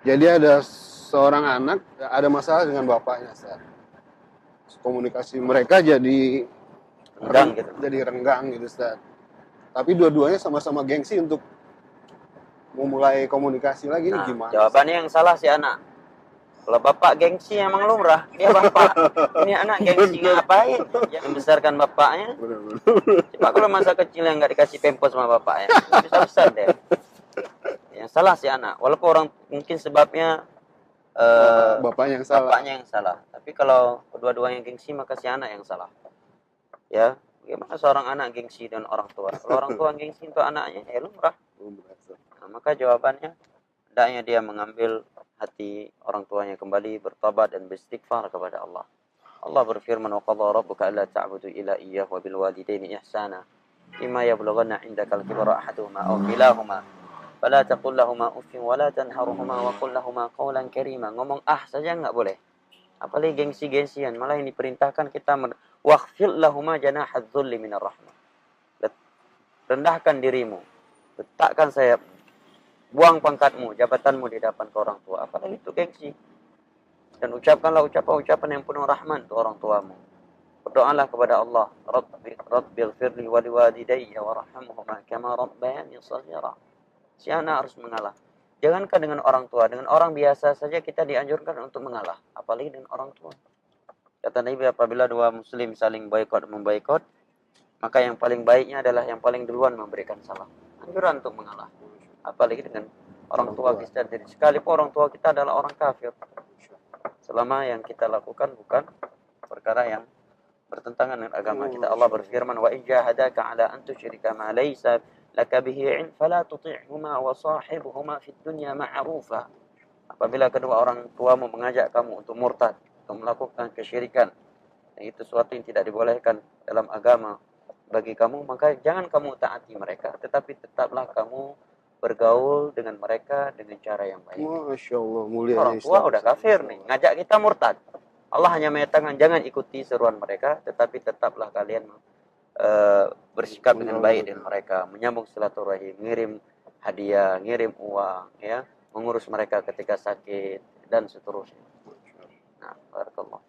Jadi ada seorang anak ada masalah dengan bapaknya, Ustaz. Komunikasi mereka Renggang gitu. jadi renggang gitu, Ustaz. Tapi dua-duanya sama-sama gengsi untuk memulai komunikasi lagi, ini Nah, gimana, Ustaz? jawabannya yang salah si anak. Kalau bapak gengsi emang lumrah, dia bapak. Ini anak gengsi Bener, ngapain? Yang membesarkan bapaknya. bener. Coba kalau masa kecil yang nggak dikasih pempos sama bapaknya, bisa besar deh. Yang salah si anak. Walaupun orang mungkin sebabnya Bapaknya yang salah. bapaknya yang salah. Tapi kalau kedua-duanya gengsi maka si anak yang salah. Ya, bagaimana seorang anak gengsi dan orang tua? Kalau orang tua gengsi untuk anaknya, ya lumrah. Nah, maka jawabannya hendaknya dia mengambil hati orang tuanya kembali bertobat dan beristighfar kepada Allah. Allah berfirman, "Wa qadha rabbuka alla ta'budu illa iyyahu wa bil walidaini ihsana. Imma yablughanna 'indaka al-kibara ahaduhuma aw kilahuma fala taqul lahumā uffin wa la tanharhumā wa qul lahumā qawlan karīmā." Ngomong saja enggak boleh. Apalagi gengsi-gengsian, malah ini diperintahkan kita wakhfid lahumā janāhadz dzulli minar rahmah. Rendahkan dirimu, letakkan sayap, buang pangkatmu, jabatanmu di hadapan ke orang tua. Apalagi itu gengsi. Dan ucapkanlah ucapan-ucapan yang penuh rahman untuk orang tuamu. Berdoalah kepada Allah, Rabbil firli wa liwalidayya warhamhuma kama rabbayani shaghira. Si anak harus mengalah. Jangankan dengan orang tua, dengan orang biasa saja kita dianjurkan untuk mengalah, apalagi dengan orang tua. Kata Nabi, apabila dua muslim saling memboikot, maka yang paling baiknya adalah yang paling duluan memberikan salam. Anjuran untuk mengalah. Apalagi dengan orang tua kita. Jadi sekalipun orang tua kita adalah orang kafir, selama yang kita lakukan bukan perkara yang bertentangan dengan agama kita. Allah berfirman, "Wa in jahadaka 'ala an tusyrika ma laysa laka bihi 'ilm fala tuti'huma wa shahibhuma fid dunya ma'rufa." Apabila kedua orang tuamu mengajak kamu untuk murtad, untuk melakukan kesyirikan, yang itu sesuatu yang tidak dibolehkan dalam agama bagi kamu, maka jangan kamu taati mereka, tetapi tetaplah kamu bergaul dengan mereka dengan cara yang baik. Masya Allah, mulianya Orang tua Islam. udah kafir nih, ngajak kita murtad. Allah hanya menyatakan jangan ikuti seruan mereka, tetapi tetaplah kalian bersikap dengan baik dengan mereka, menyambung silaturahim, ngirim hadiah, ngirim uang, ya, mengurus mereka ketika sakit dan seterusnya. Nah, barakallah.